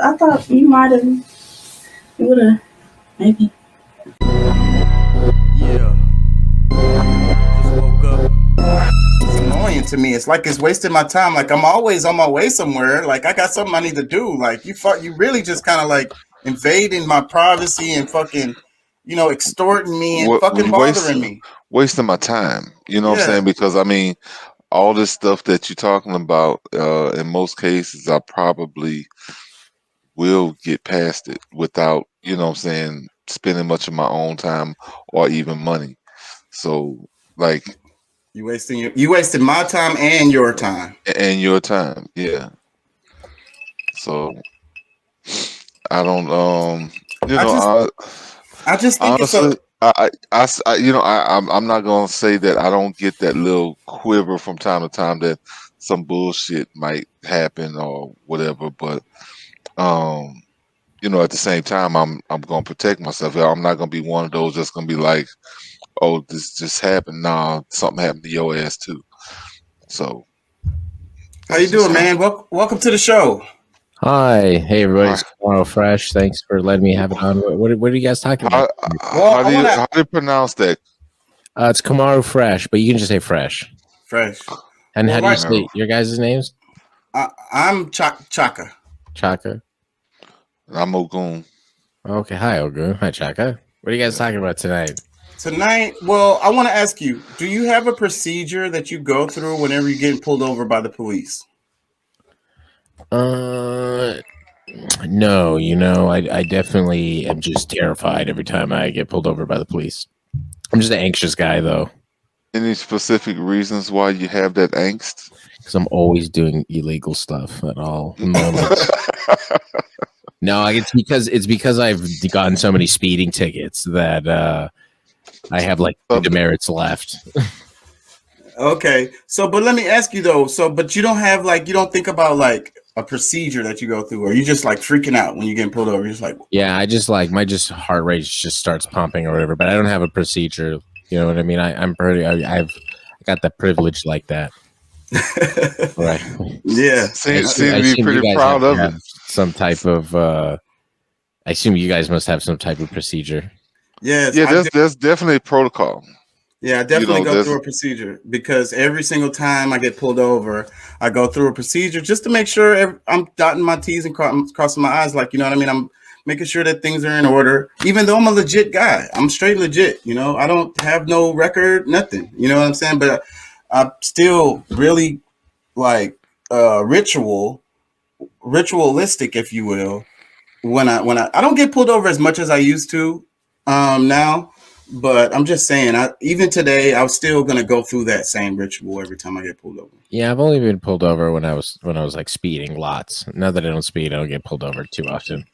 I thought you might have, would have, maybe. Yeah. Just woke up. It's annoying to me. It's like it's wasting my time. Like I'm always on my way somewhere. Like I got something I need to do. Like you really just kind of like invading my privacy and fucking, extorting me and What fucking bothering me. wasting my time. You know what I'm Yeah. saying? Because I mean, all this stuff that you're talking about, in most cases, I probably will get past it without, you know what I'm saying, spending much of my own time or even money. So, like, You wasted my time and your time. and your time, yeah. So I don't, you I know, just I I just think it's a honestly, you know, I'm not gonna say that I don't get that little quiver from time to time that some bullshit might happen or whatever, but um, you know, at the same time, I'm gonna protect myself. I'm not gonna be one of those that's gonna be like, oh, this just happened. Nah, something happened to your ass too. So how you that's just doing, how. man? Welcome to the show. Hi, hey everybody, Hi. it's Komarufresh. Thanks for letting me have it on. What are you guys talking about? Well, I want How do you pronounce that? It's Komarufresh, but you can just say Fresh. fresh. And Well, how do you right. say your guys' names? I'm Chaka. Chaka. I'm Ogun. Okay, hi Ogun. Hi Chaka. What are you guys talking about tonight? Tonight, well, I want to ask you, do you have a procedure that you go through whenever you're getting pulled over by the police? No, I definitely am just terrified every time I get pulled over by the police. I'm just an anxious guy though, Any specific reasons why you have that angst? because I'm always doing illegal stuff at all moments. No, it's because I've gotten so many speeding tickets that I have like demerits left. Okay, but let me ask you though. But you don't have you don't think about like a procedure that you go through, or you just like freaking out when you get pulled over. You're just like, yeah, I just like my heart rate just starts pumping or whatever. But I don't have a procedure. You know what I mean? I'm pretty. I've got the privilege like that. Right. Yeah. Seem to be pretty proud of it. Some type of. I assume you guys must have some type of procedure. Yes. Yeah, there's definitely a protocol. Yeah, I definitely go through a procedure because every single time I get pulled over, I go through a procedure just to make sure I'm dotting my T's and crossing my I's. Like, you know what I mean? I'm making sure that things are in order, even though I'm a legit guy. I'm straight legit, I don't have no record, nothing. You know what I'm saying? But I'm still really like ritualistic, if you will. When I don't get pulled over as much as I used to now. But I'm just saying, even today, I was still gonna go through that same ritual every time I get pulled over. Yeah, I've only been pulled over when I was like speeding lots. Now that I don't speed, I don't get pulled over too often.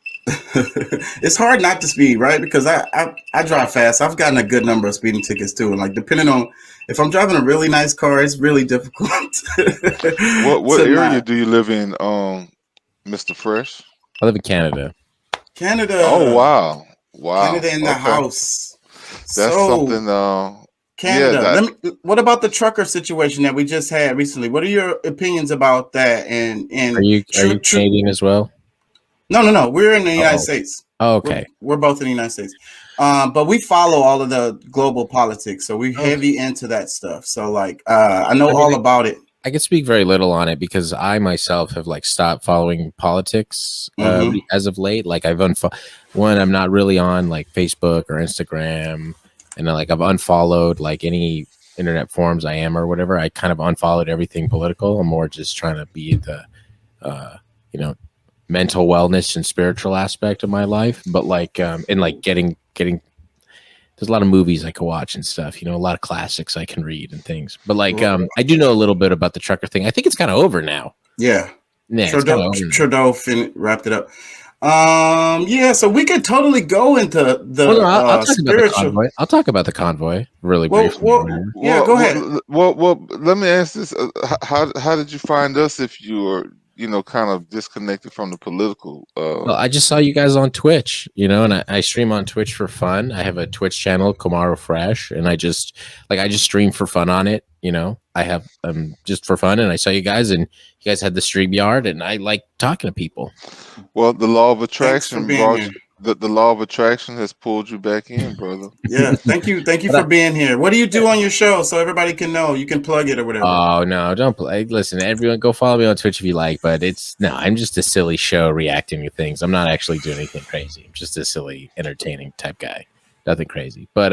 It's hard not to speed, right? Because I drive fast. I've gotten a good number of speeding tickets too, and like depending on if I'm driving a really nice car, it's really difficult. What area do you live in, Mr. Fresh? I live in Canada. Canada. Oh wow. Canada in the house. That's something. Canada. What about the trucker situation that we just had recently? What are your opinions about that? And are you Canadian as well? No. We're in the United States. Oh, okay. We're both in the United States. But we follow all of the global politics, so we're heavy into that stuff. So like, I know all about it. I can speak very little on it because I myself have like stopped following politics as of late. Like I'm not really on like Facebook or Instagram, and like I've unfollowed like any internet forums I am or whatever. I kind of unfollowed everything political. I'm more just trying to be the, mental wellness and spiritual aspect of my life. But like, and like getting. There's a lot of movies I can watch and stuff, a lot of classics I can read and things. But like, I do know a little bit about the trucker thing. I think it's kind of over now. Yeah. Trudeau wrapped it up. So we could totally go into the I'll talk spiritual. About the convoy. I'll talk about the convoy really briefly. Go ahead. Well, let me ask this: how did you find us if you were, kind of disconnected from the political? Well, I just saw you guys on Twitch, and I stream on Twitch for fun. I have a Twitch channel, Komarufresh, and I just stream for fun on it, I have just for fun, and I saw you guys, and you guys had the StreamYard, and I like talking to people. Well, the law of Thanks for attraction being brought here. the law of attraction has pulled you back in, brother. Yeah, thank you for being here. What do you do on your show so everybody can know? You can plug it or whatever. Oh no, don't play. Listen, everyone, go follow me on Twitch if you like. But I'm just a silly show reacting to things. I'm not actually doing anything crazy. I'm just a silly, entertaining type guy. Nothing crazy. But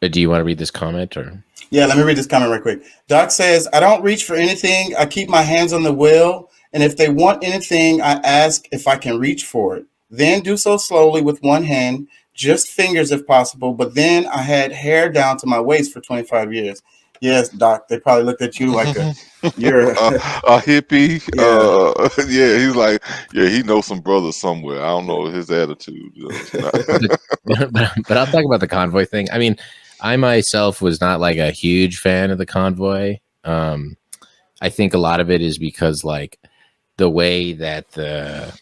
do you want to read this comment or? Yeah, let me read this comment right quick. Doc says, I don't reach for anything. I keep my hands on the wheel. And if they want anything, I ask if I can reach for it. Then do so slowly with one hand, just fingers if possible. But then I had hair down to my waist for 25 years. Yes, Doc, they probably looked at you like you're a hippie. Yeah. He's like, yeah, he knows some brothers somewhere. I don't know his attitude. but I'll talk about the convoy thing. I mean, I myself was not like a huge fan of the convoy. I think a lot of it is because like the way that the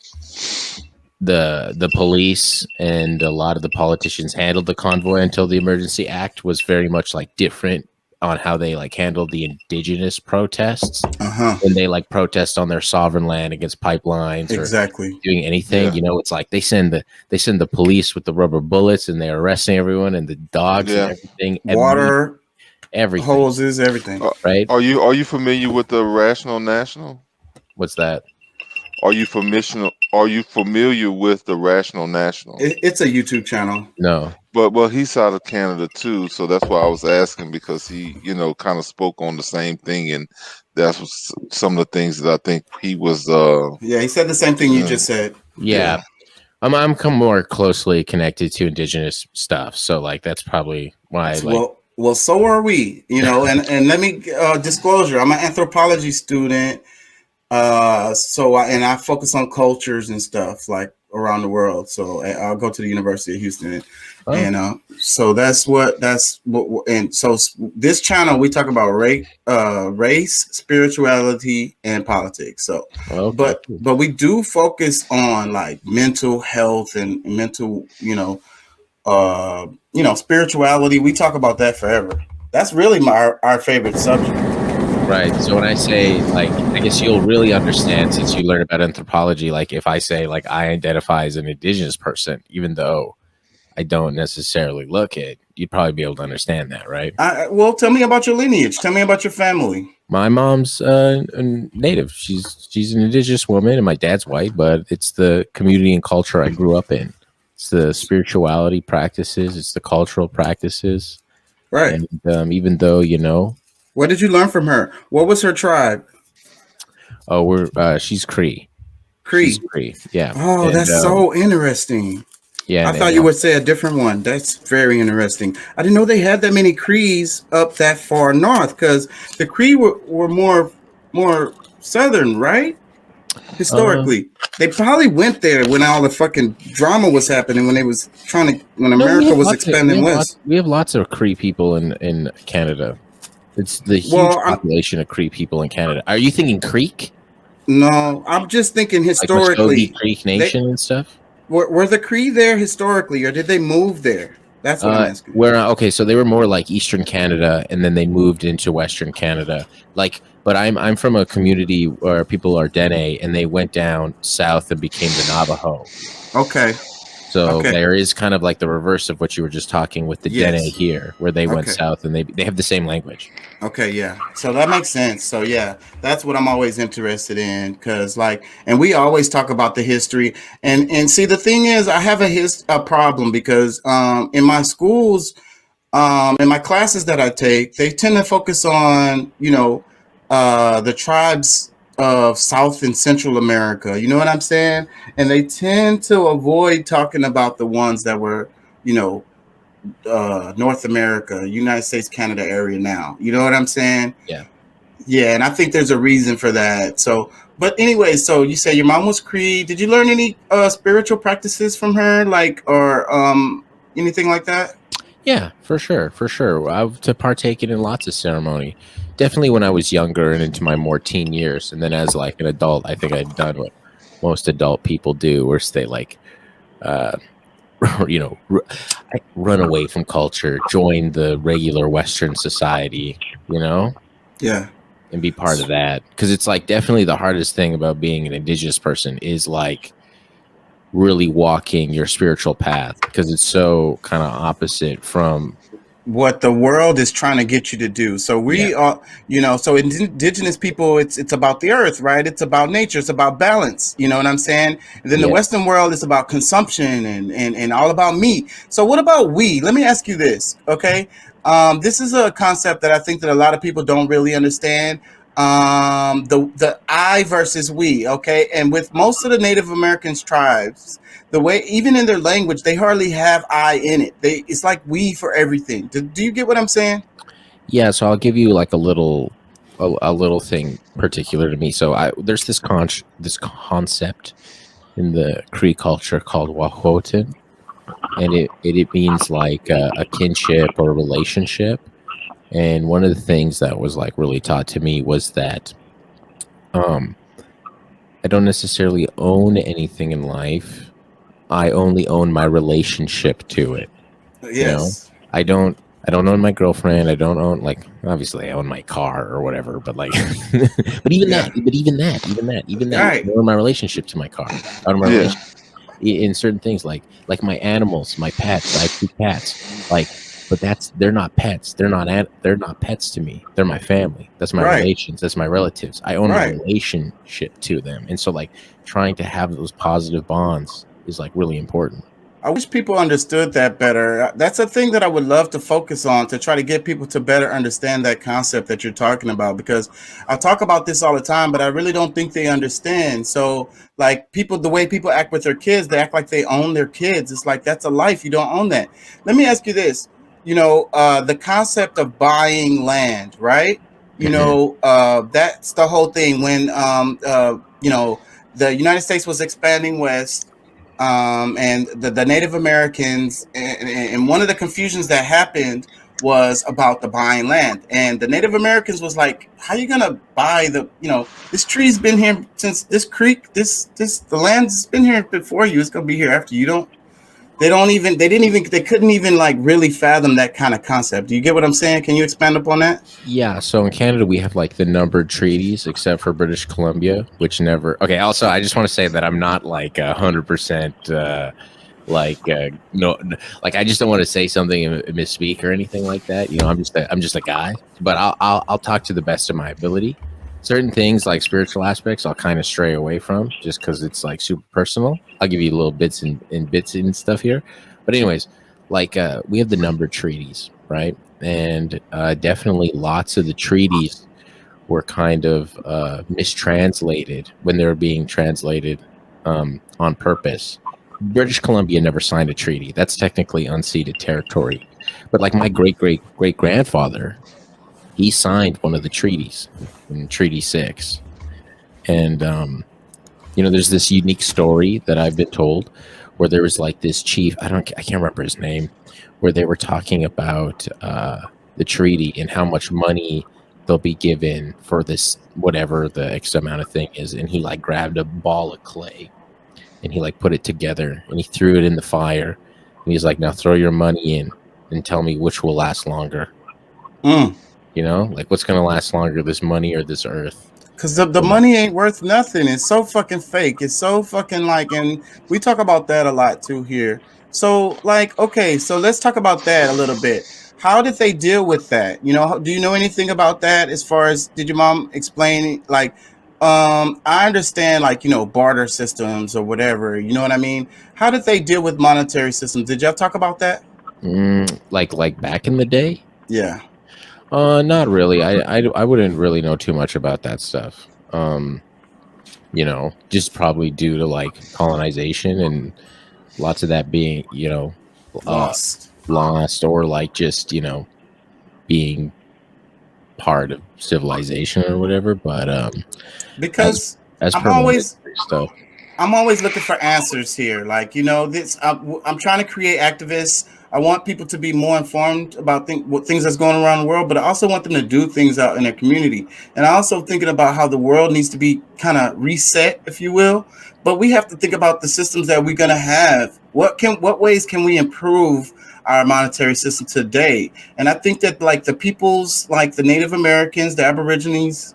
police and a lot of the politicians handled the convoy until the Emergency Act was very much like different on how they like handled the indigenous protests when they like protest on their sovereign land against pipelines exactly or doing anything. You know, it's like they send the police with the rubber bullets and they're arresting everyone and the dogs and everything, water, everything, hoses, everything. Right? Are you familiar with the Rational National? What's that? Are you familiar with the Rational National? It's a YouTube channel. No. But he's out of Canada too, so that's why I was asking, because he, you know, kind of spoke on the same thing, and that's some of the things that I think he was. Yeah, he said the same thing you just said. Yeah. I'm more closely connected to indigenous stuff, so like that's probably why. Well, so are we. You know, and let me disclosure. I'm an anthropology student. I focus on cultures and stuff like around the world. So I'll go to the University of Houston, and so this channel we talk about race, spirituality, and politics. So, but we do focus on like mental health and mental, spirituality. We talk about that forever. That's really our favorite subject. Right. So when I say, like, I guess you'll really understand since you learn about anthropology. Like if I say, like, I identify as an indigenous person, even though I don't necessarily look it, you'd probably be able to understand that, right? Well, tell me about your lineage. Tell me about your family. My mom's a native. She's an indigenous woman, and my dad's white, but it's the community and culture I grew up in. It's the spirituality practices. It's the cultural practices. Right. And even though, what did you learn from her? What was her tribe? Oh, she's Cree. Cree. She's Cree. Yeah. Oh, that's so interesting. Yeah. I thought you would say a different one. That's very interesting. I didn't know they had that many Crees up that far north, because the Cree were more southern, right? Historically, they probably went there when all the fucking drama was happening, when America was expanding west. We have lots of Cree people in Canada. It's the huge population of Cree people in Canada. Are you thinking Creek? No, I'm just thinking historically. Like Creek Nation and stuff? Were the Cree there historically, or did they move there? That's what I'm asking. Okay, so they were more like Eastern Canada, and then they moved into Western Canada. But I'm from a community where people are Dene, and they went down south and became the Navajo. Okay. So there is kind of like the reverse of what you were just talking with the Dene here, where they went south and they have the same language. Okay, yeah. So that makes sense. So yeah, that's what I'm always interested in, because and we always talk about the history. And see, the thing is, I have a problem because in my schools, in my classes that I take, they tend to focus on the tribes of South and Central America, you know what I'm saying? And they tend to avoid talking about the ones that were, North America, United States, Canada area now. You know what I'm saying? Yeah. Yeah, and I think there's a reason for that. So, but anyway, so you say your mom was Cree. Did you learn any spiritual practices from her, or anything like that? Yeah, for sure. I've to partake in lots of ceremony. Definitely when I was younger and into my more teen years. And then as like an adult, I think I'd done what most adult people do, where they run away from culture, join the regular Western society, you know, Yeah. and be part of that. Because it's like definitely the hardest thing about being an indigenous person is like really walking your spiritual path, because it's so kind of opposite from what the world is trying to get you to do. So we are, so indigenous people, it's about the earth, right? It's about nature. It's about balance. You know what I'm saying? And then the Western world is about consumption and all about me. So what about we? Let me ask you this, okay? This is a concept that I think that a lot of people don't really understand. The I versus we, okay? And with most of the Native Americans tribes, the way, even in their language, they hardly have I in it. It's like we for everything. Do you get what I'm saying? Yeah, so I'll give you like a little thing particular to me. So there's this concept in the Cree culture called Wahwoten, and it means like a kinship or a relationship. And one of the things that was like really taught to me was that I don't necessarily own anything in life. I only own my relationship to it. Yes. You know, I don't own my girlfriend. I don't own, like, obviously I own my car or whatever, but like, but even that, Right. I own my relationship to my car. I own my relationship in certain things, like my animals, my pets. I have 2 cats, like, but they're not pets. They're not pets to me. They're my family. That's my relations. That's my relatives. I own a relationship to them. And so like trying to have those positive bonds is like really important. I wish people understood that better. That's a thing that I would love to focus on, to try to get people to better understand that concept that you're talking about, because I talk about this all the time, but I really don't think they understand. So like the way people act with their kids, they act like they own their kids. It's like, that's a life. You don't own that. Let me ask you this, the concept of buying land, right? That's the whole thing when, the United States was expanding west, and the Native Americans, and one of the confusions that happened was about the buying land. And the Native Americans was like, how are you gonna buy this tree's been here since this creek, the land's been here before you, it's gonna be here after you. They couldn't even like really fathom that kind of concept. Do you get what I'm saying? Can you expand upon that? Yeah, so in Canada we have like the numbered treaties, except for British Columbia, which never. Okay, also I just want to say that I'm not like 100% no, like I just don't want to say something and misspeak or anything like that. I'm just a guy, but I'll talk to the best of my ability. Certain things like spiritual aspects I'll kind of stray away from just because it's like super personal. I'll give you little bits and stuff here, but anyways, like we have the numbered treaties, right? And definitely lots of the treaties were kind of mistranslated when they were being translated on purpose. British Columbia never signed a treaty. That's technically unceded territory. But like my great grandfather, he signed one of the treaties, in Treaty 6. And there's this unique story that I've been told where there was like this chief, I can't remember his name, where they were talking about the treaty and how much money they'll be given for this, whatever the X amount of thing is. And he like grabbed a ball of clay and he like put it together and he threw it in the fire. And he's like, now throw your money in and tell me which will last longer. Like what's going to last longer, this money or this earth? Because the money ain't worth nothing. It's so fucking fake. It's so fucking like, and we talk about that a lot too here. So like, okay, so let's talk about that a little bit. How did they deal with that? Do you know anything about that? As far as, did your mom explain, like, I understand, like, barter systems or whatever, you know what I mean? How did they deal with monetary systems? Did y'all talk about that? Like back in the day? Yeah. Not really. I wouldn't really know too much about that stuff. Just probably due to like colonization and lots of that being, lost or like just, being part of civilization or whatever. But because I'm always looking for answers here. Like, this, I'm trying to create activists I want people to be more informed about what things that's going around the world, but I also want them to do things out in their community. And I also thinking about how the world needs to be kind of reset, if you will. But we have to think about the systems that we're gonna have. What ways can we improve our monetary system today? And I think that like the peoples, like the Native Americans, the Aborigines,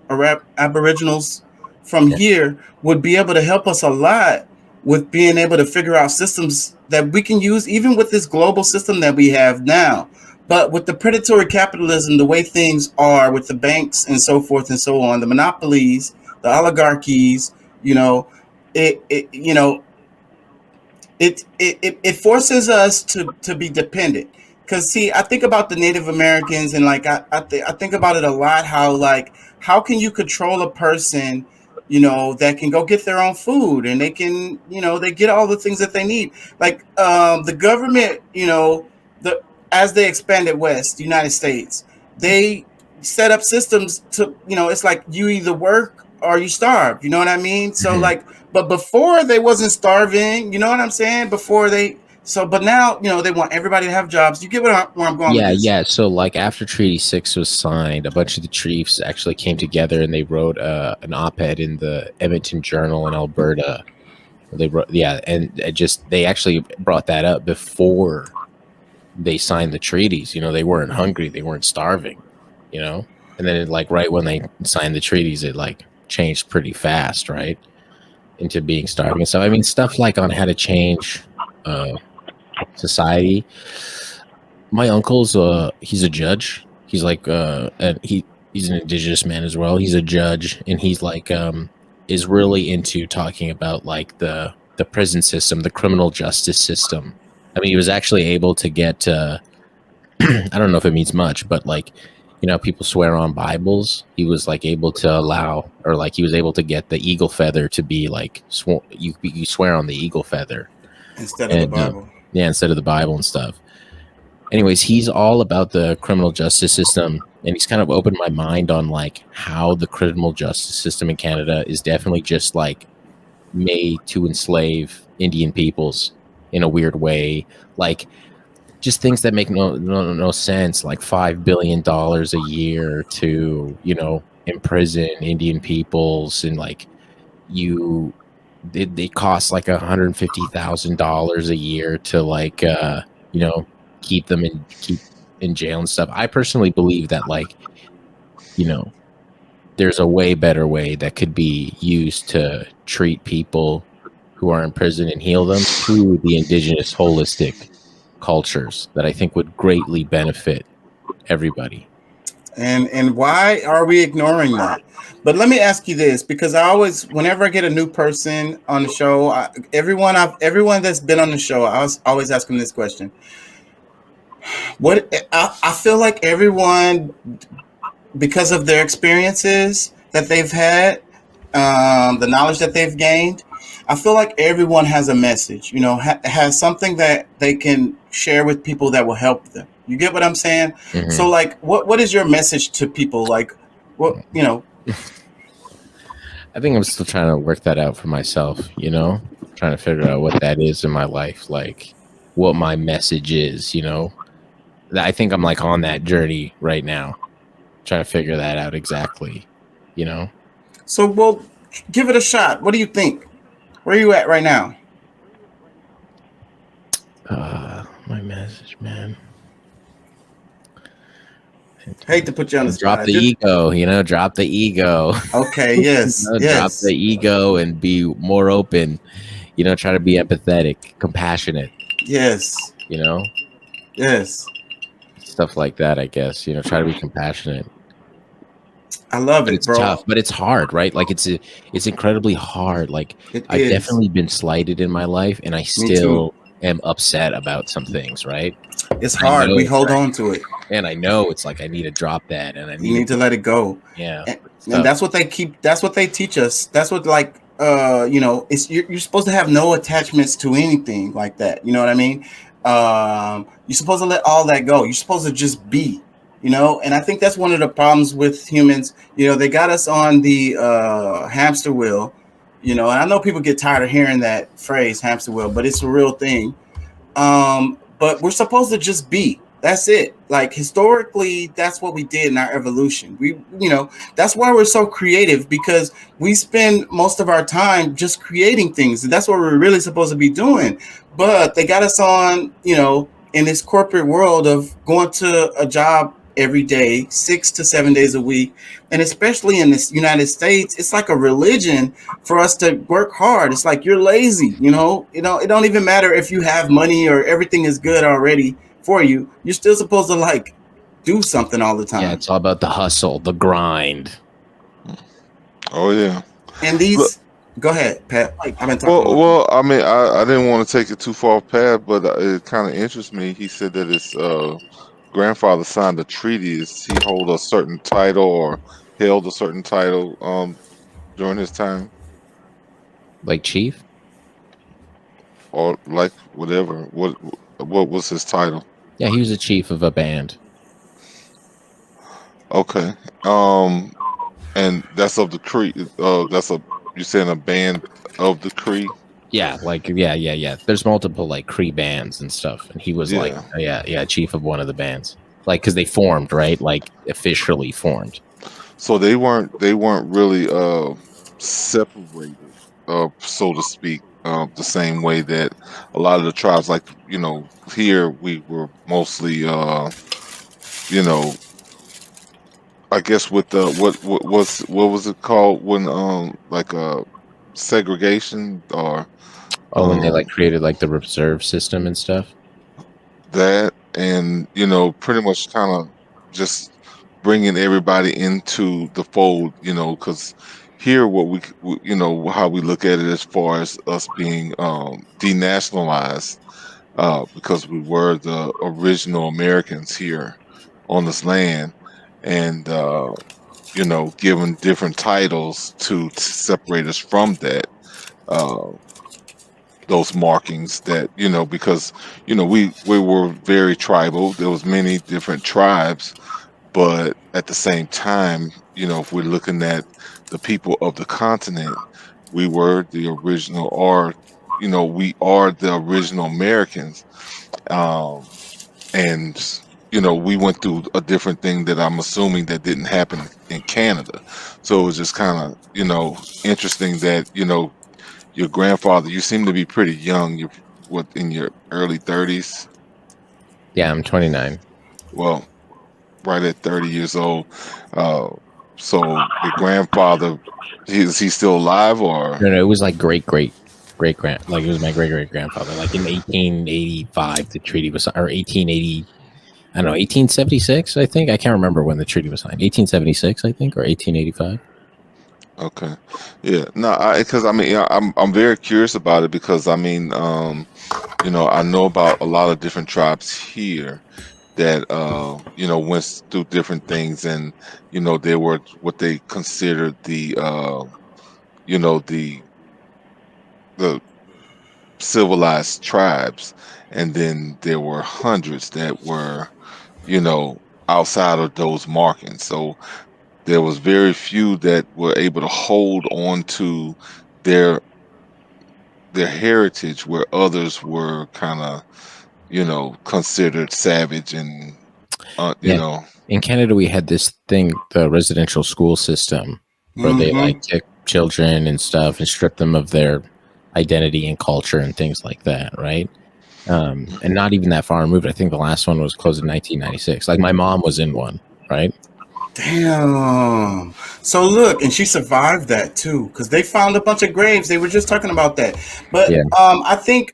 or Aboriginals from Yeah. here would be able to help us a lot with being able to figure out systems that we can use, even with this global system that we have now. But with the predatory capitalism, the way things are with the banks and so forth and so on, the monopolies, the oligarchies, you know, it you know, it forces us to be dependent. Because see, I think about the Native Americans, and like I think about it a lot, how like how can you control a person, that can go get their own food, and they can, they get all the things that they need. Like the government, the as they expanded west, the United States, they set up systems to, it's like you either work or you starve, you know what I mean? So Mhm. like, but before they wasn't starving, you know what I'm saying? Before they, so, but now, they want everybody to have jobs. You get where I'm going with Yeah, this? yeah. So, like, after Treaty 6 was signed, a bunch of the chiefs actually came together and they wrote an op-ed in the Edmonton Journal in Alberta. They wrote, yeah, and they actually brought that up before they signed the treaties. They weren't hungry, they weren't starving. And then like right when they signed the treaties, it like changed pretty fast, right, into being starving. So I mean, stuff like on how to change society. My uncle's he's a judge. He's like and he's an indigenous man as well. He's a judge, and he's like is really into talking about like the prison system, the criminal justice system. I mean, he was actually able to get I don't know if it means much, but like, people swear on Bibles. He was like able to allow, or like he was able to get the eagle feather to be like you swear on the eagle feather Instead of the and Bible. yeah, instead of the Bible and stuff. Anyways, he's all about the criminal justice system, and he's kind of opened my mind on like how the criminal justice system in Canada is definitely just like made to enslave Indian peoples in a weird way, like just things that make no sense, like $5 billion a year to imprison Indian peoples, and like they cost like $150,000 a year to like you know keep in jail and stuff. I personally believe that like there's a way better way that could be used to treat people who are in prison and heal them through the indigenous holistic cultures that I think would greatly benefit everybody. And why are we ignoring that? But let me ask you this, because I always, whenever I get a new person on the show, everyone that's been on the show, I was always asking this question. I feel like everyone, because of their experiences that they've had, the knowledge that they've gained, I feel like everyone has a message, has something that they can share with people that will help them. You get what I'm saying? Mhm. So like, what is your message to people? Like, what, I think I'm still trying to work that out for myself, trying to figure out what that is in my life, like what my message is, I think I'm like on that journey right now, trying to figure that out exactly, So, well, give it a shot. What do you think? Where are you at right now? My message, man. Hate to put you on the spot. Drop the ego, drop the ego. Okay, yes, yes. Drop the ego and be more open, try to be empathetic, compassionate. Yes. Yes. Stuff like that, I guess, try to be compassionate. I love it, it's bro. tough, but it's hard, right? Like it's incredibly hard. Like I've definitely been slighted in my life, and I still am upset about some things, right? It's hard. We hold on to it. And I know it's like I need to drop that, and you need to let it go. Yeah. And that's what they teach us. That's what like it's you're supposed to have no attachments to anything like that. You know what I mean? You're supposed to let all that go. You're supposed to just be. And I think that's one of the problems with humans. They got us on the hamster wheel. And I know people get tired of hearing that phrase, hamster wheel, but it's a real thing. but we're supposed to just be. That's it. Like historically, that's what we did in our evolution. That's why we're so creative, because we spend most of our time just creating things. And that's what we're really supposed to be doing. But they got us on, in this corporate world of going to a job every day, 6 to 7 days a week. And especially in this United States, it's like a religion for us to work hard. It's like you're lazy, it don't even matter if you have money or everything is good already for you. You're still supposed to like do something all the time. Yeah, it's all about the hustle, the grind. Oh yeah. And go ahead, Pat. I've been talking. Well, I mean, I didn't want to take it too far, Pat, but it kind of interests me. He said that his grandfather signed a treaty. Is he hold a certain title or held a certain title during his time? Like chief? Or like whatever. What was his title? Yeah, he was a chief of a band. Okay. And that's of the Cree. You're saying a band of the Cree? Yeah, yeah. There's multiple like Cree bands and stuff, and he was chief of one of the bands. Like, because they formed, right? Like officially formed. So they weren't really separated, so to speak, the same way that a lot of the tribes, like here we were mostly, I guess with the what was it called when like segregation or when they like created like the reserve system and stuff. That, and pretty much kind of just bringing everybody into the fold, because here what we how we look at it as far as us being denationalized, because we were the original Americans here on this land, and given different titles to separate us from that, those markings that because we were very tribal. There was many different tribes, but at the same time, if we're looking at the people of the continent, we were the original, or we are the original Americans. And we went through a different thing that I'm assuming that didn't happen in Canada. So it was just kind of interesting that your grandfather, you seem to be pretty young. You're in your early 30s? Yeah, I'm 29. Well, right at 30 years old. So your grandfather, is he still alive, or? No, it was like great grand, like it was my great grandfather. Like in 1885, the treaty was, or 1880. I don't know, 1876. I think I can't remember when the treaty was signed. 1876, I think, or 1885. Okay, yeah, no, because I'm very curious about it, because I know about a lot of different tribes here that went through different things, and they were what they considered the the civilized tribes, and then there were hundreds that were outside of those markings. So there was very few that were able to hold on to their heritage, where others were kind of considered savage, and in Canada we had this thing, the residential school system, where they like kick children and stuff and strip them of their identity and culture and things like that, right? And not even that far removed. I think the last one was closed in 1996. Like my mom was in one, right? Damn. So look, and she survived that too, because they found a bunch of graves. They were just talking about that. But I think,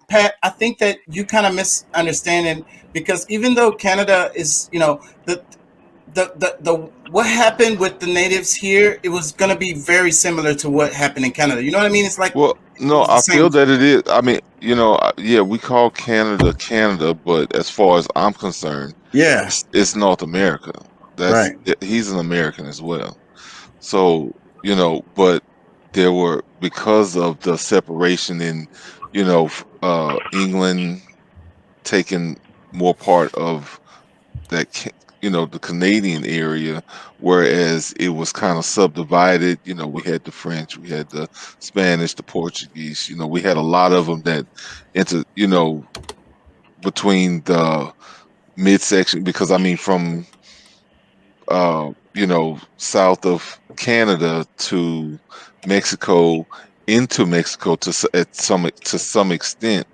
Pat, that you kind of misunderstanding, because even though Canada is, the what happened with the natives here, it was going to be very similar to what happened in Canada. You know what I mean? It's like, well, no, I feel that it is. I mean, yeah, we call Canada, but as far as I'm concerned, yeah, it's North America. Right. He's an American as well. So, but there were, because of the separation in, England taking more part of that, the Canadian area, whereas it was kind of subdivided. We had the French, we had the Spanish, the Portuguese. We had a lot of them that between the midsection, because I mean from south of Canada to Mexico, into Mexico to some extent,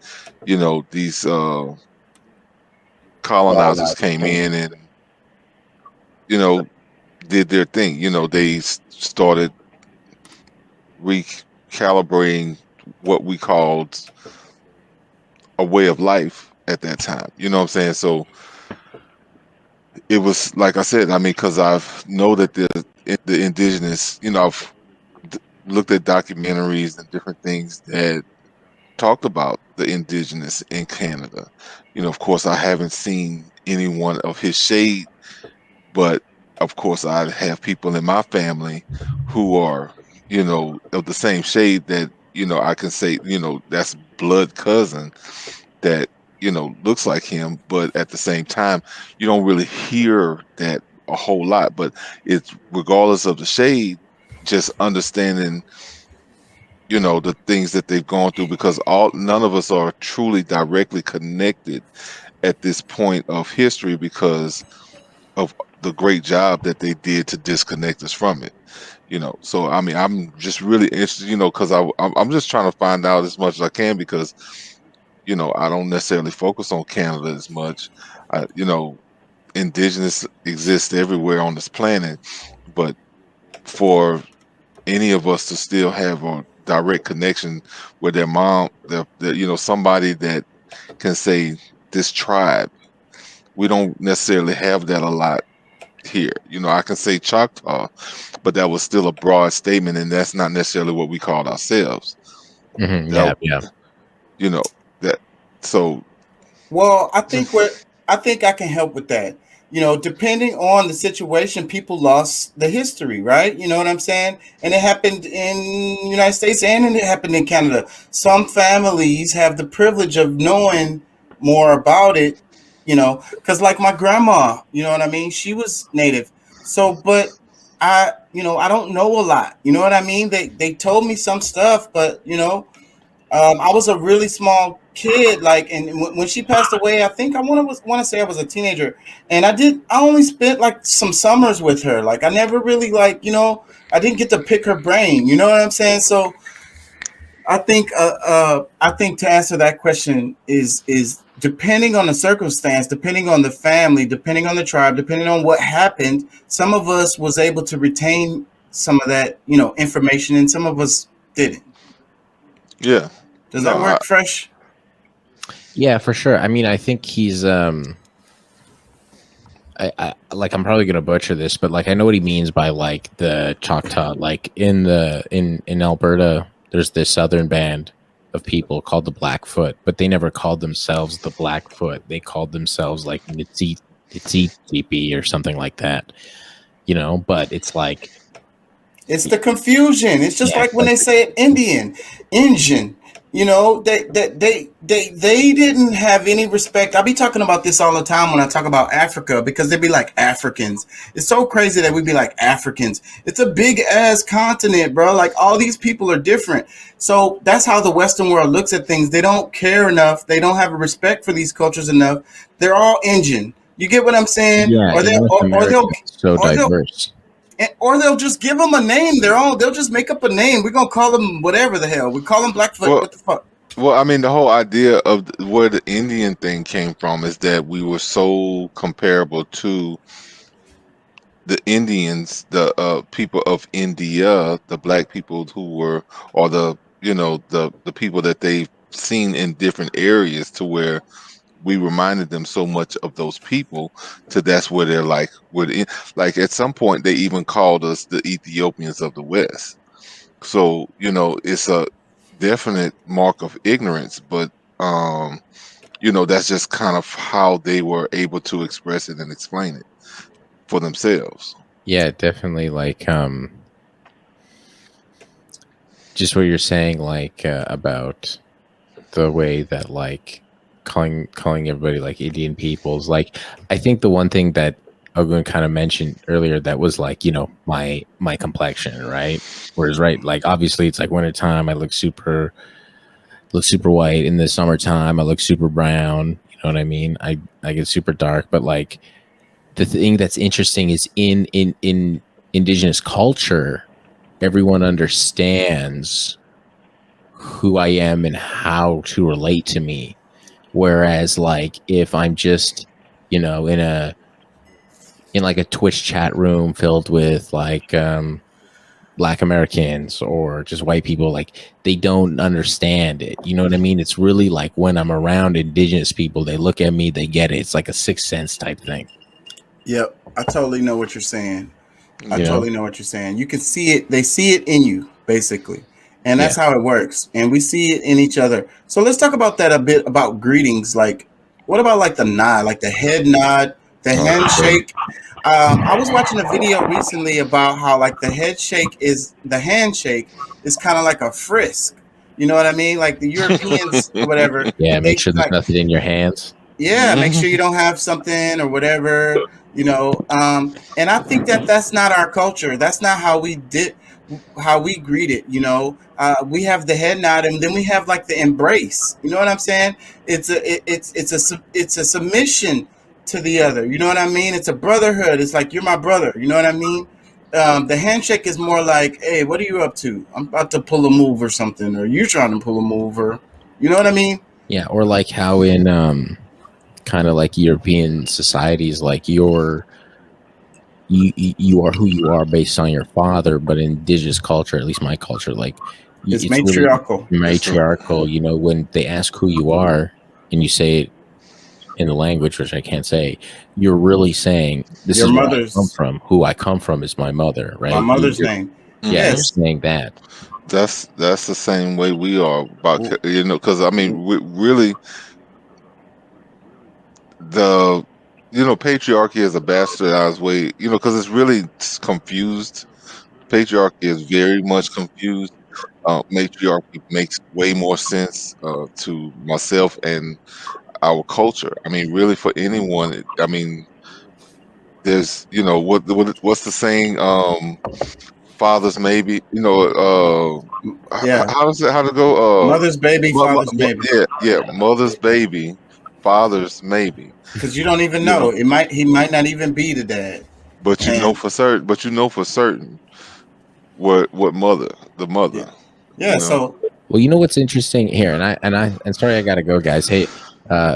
these colonizers came in and did their thing. They started recalibrating what we called a way of life at that time. You know what I'm saying? So it was like I said. I mean, because know that the indigenous. I've looked at documentaries and different things that talked about the indigenous in Canada. Of course, I haven't seen anyone of his shade, but of course, I have people in my family who are, of the same shade that, I can say, that's blood cousin that, looks like him. But at the same time, you don't really hear that a whole lot. But it's regardless of the shade, just understanding the things that they've gone through, because none of us are truly directly connected at this point of history because of the great job that they did to disconnect us from it. So I mean, I'm just really interested, because I'm just trying to find out as much as I can, because I don't necessarily focus on Canada as much. Indigenous exists everywhere on this planet, but for any of us to still have a direct connection with their mom, somebody that can say this tribe. We don't necessarily have that a lot here. I can say Choctaw, but that was still a broad statement, and that's not necessarily what we called ourselves. Mm-hmm. Yeah. That. So, well, I think I can help with that. Depending on the situation, people lost the history, right? You know what I'm saying? And it happened in the United States and it happened in Canada. Some families have the privilege of knowing more about it, because like my grandma, you know what I mean? She was Native. So, but I don't know a lot. You know what I mean? They told me some stuff, but I was a really small kid, like, and when she passed away, I think I want to say I was a teenager, and I only spent like some summers with her. Like, I never really I didn't get to pick her brain. You know what I'm saying? So I think to answer that question is depending on the circumstance, depending on the family, depending on the tribe, depending on what happened. Some of us was able to retain some of that information, and some of us didn't. Yeah. Does that work, Fresh? Yeah, for sure. I mean, I think he's I like, I'm probably gonna butcher this, but like I know what he means by like the Choctaw. Like in Alberta, there's this southern band of people called the Blackfoot, but they never called themselves the Blackfoot. They called themselves like Nitsi or something like that. But it's like it's the confusion. It's just like when they say Indian. They didn't have any respect. I be talking about this all the time when I talk about Africa, because they be like Africans. It's so crazy that we be like Africans. It's a big ass continent, bro. Like, all these people are different. So that's how the Western world looks at things. They don't care enough. They don't have a respect for these cultures enough. They're all Indian. You get what I'm saying? Yeah, or they'll so diverse. Or they'll just give them a name. They'll just make up a name. We're gonna call them whatever the hell. We call them Blackfoot. What the fuck? Well, I mean, the whole idea of where the Indian thing came from is that we were so comparable to the Indians, the people of India, the black people who were, or the people that they've seen in different areas, to where we reminded them so much of those people, to that's where they're like, like at some point they even called us the Ethiopians of the West. So it's a definite mark of ignorance, but that's just kind of how they were able to express it and explain it for themselves. Yeah, definitely. Like just what you're saying, like about the way that like calling everybody like Indian peoples. Like, I think the one thing that Ogun kind of mentioned earlier, that was like, my complexion, right? Whereas, right, like obviously it's like wintertime, I look super white. In the summertime, I look super brown. You know what I mean? I get super dark, but like the thing that's interesting is in indigenous culture, everyone understands who I am and how to relate to me. Whereas like if I'm just, you know, in like a Twitch chat room filled with like Black Americans or just white people, like they don't understand it. You know what I mean? It's really like when I'm around indigenous people, they look at me, they get it. It's like a sixth sense type thing. Yep, I totally know what you're saying. I You know? totally know what you're saying. You can see it. They see it in you, basically. And that's Yeah. how it works. And we see it in each other. So let's talk about that a bit, about greetings. Like, what about like the nod, like the head nod, the handshake? I was watching a video recently about how like the handshake is kind of like a frisk. You know what I mean? Like the Europeans or whatever. Yeah, make They sure there's like, nothing in your hands. yeah, make sure you don't have something or whatever, you know. And I think that that's not our culture. That's not how we greet it, you know. We have the head nod, and then we have like the embrace. You know what I'm saying? It's a submission to the other. You know what I mean? It's a brotherhood. It's like you're my brother. You know what I mean? The handshake is more like, hey, what are you up to? I'm about to pull a move or something, or you're trying to pull a move, or you know what I mean? Yeah, or like how in kind of like European societies, like you are who you are based on your father, but in indigenous culture, at least my culture, like It's it's really matriarchal. matriarchal. You know, when they ask who you are and you say it in the language which I can't say, you're really saying this Your is where I come mother's from. Who I come from is my mother, right? my mother's name. Yeah, you're Yes. saying that. That's the same way we are about, you know, because I mean, really, the patriarchy is a bastardized way, you know, because it's really confused. Patriarchy is very much confused. Matriarchy makes way more sense to myself and our culture. I mean, really, for anyone, I mean, there's, you know, what's the saying? Fathers maybe, you know, Yeah. how does it how to go? Mother's baby, father's maybe. Yeah, mother's baby, father's maybe. Because you don't even You know. know, He might not even be the dad. but you know And for certain. But you know for certain what mother, the yeah. mother. Yeah. You know. So Well, you know what's interesting here, and sorry I gotta go, guys. Hey,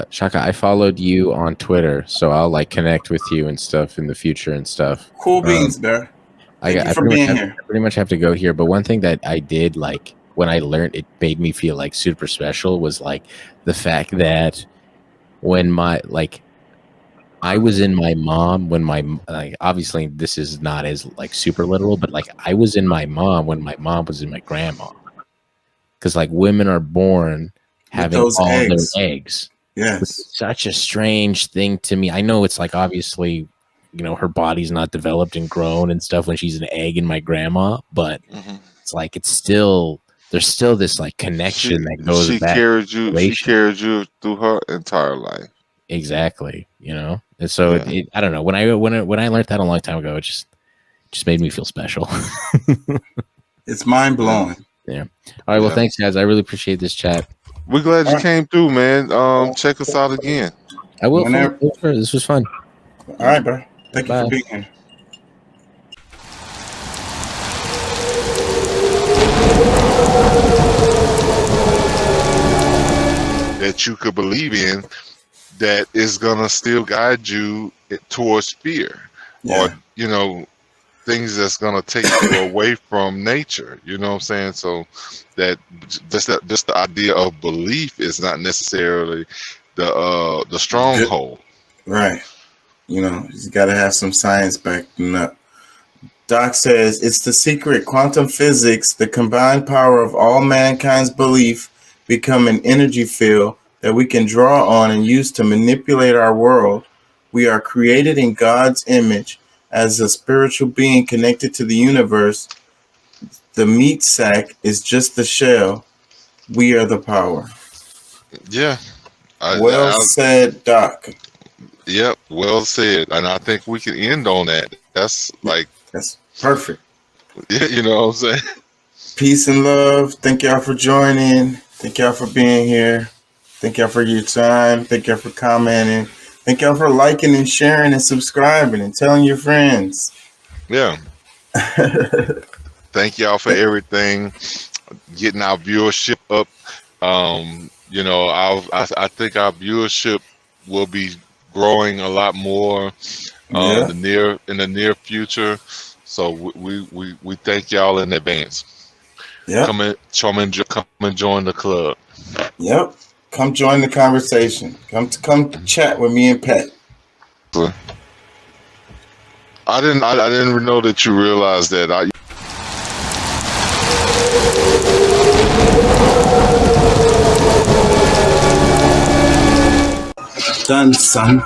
Shaka, I followed you on Twitter, so I'll like connect with you and stuff in the future and stuff. cool beans, bear. Thank you I for being I here. pretty much have to go here, but one thing that I did like when I learned, it made me feel like super special, was like the fact that when my like I was in my mom when my like, obviously this is not as like super literal, but like I was in my mom when my mom was in my grandma, because like women are born With having those all their eggs. eggs, which Yes. is such a strange thing to me. I know it's like obviously, you know, her body's not developed and grown and stuff when she's an egg in my grandma, but it's like it's still there's still this like connection that goes She back carried to you. She relation. carried you through her entire life. Exactly, you know. And so Yeah. I don't know, when I learned that a long time ago, it just made me feel special. It's mind blowing. Yeah. All right. Well, Yeah. thanks, guys. I really appreciate this chat. We're glad All you right. came through, man. Check us out again. I will. Whenever. This was fun. All right, bro. Thank you Bye. for being here. That you could believe in, that is gonna still guide you towards fear, or Yeah. you know, things that's gonna take you away from nature. You know what I'm saying? So that just the idea of belief is not necessarily the Good. stronghold. Right. You know, you got to have some science backing up. Doc says it's the secret quantum physics, the combined power of all mankind's belief become an energy field that we can draw on and use to manipulate our world. We are created in God's image as a spiritual being connected to the universe. The meat sack is just the shell. We are the power. Yeah. Well said, Doc. Yep, well said. And I think we can end on that. That's like, That's perfect. yeah, you know what I'm saying? Peace and love. Thank y'all for joining. Thank y'all for being here. Thank y'all for your time. Thank y'all for commenting. Thank y'all for liking and sharing and subscribing and telling your friends. Yeah. Thank y'all for everything. Getting our viewership up. You know, I think our viewership will be growing a lot more Yeah. in the near future. So we thank y'all in advance. Yep. Come and join the club. Yep. Come join the conversation. Come chat with me and Pat. I didn't know that you realized that. Done, son.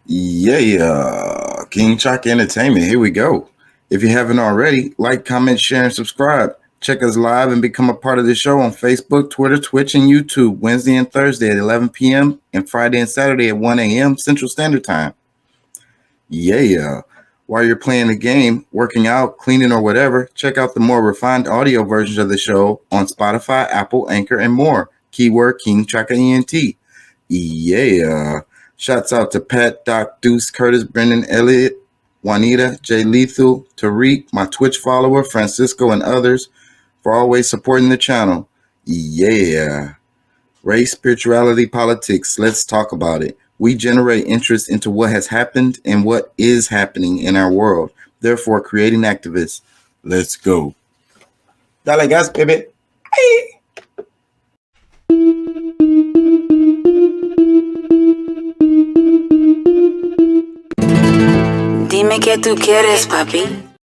Yeah, King Chalk Entertainment. Here we go. If you haven't already, like, comment, share, and subscribe. Check us live and become a part of the show on Facebook, Twitter, Twitch, and YouTube Wednesday and Thursday at 11 p.m. and Friday and Saturday at 1 a.m. Central Standard Time. Yeah. While you're playing the game, working out, cleaning, or whatever, check out the more refined audio versions of the show on Spotify, Apple, Anchor, and more. Keyword King Chaka ENT. Yeah. Shouts out to Pat, Doc, Deuce, Curtis, Brendan, Elliott, Juanita, Jay Lethal, Tariq, my Twitch follower, Francisco, and others for always supporting the channel. Yeah. Race, spirituality, politics. Let's talk about it. We generate interest into what has happened and what is happening in our world. Therefore, creating activists. Let's go. Dale gas, baby. Hey. Dime qué tú quieres, papi.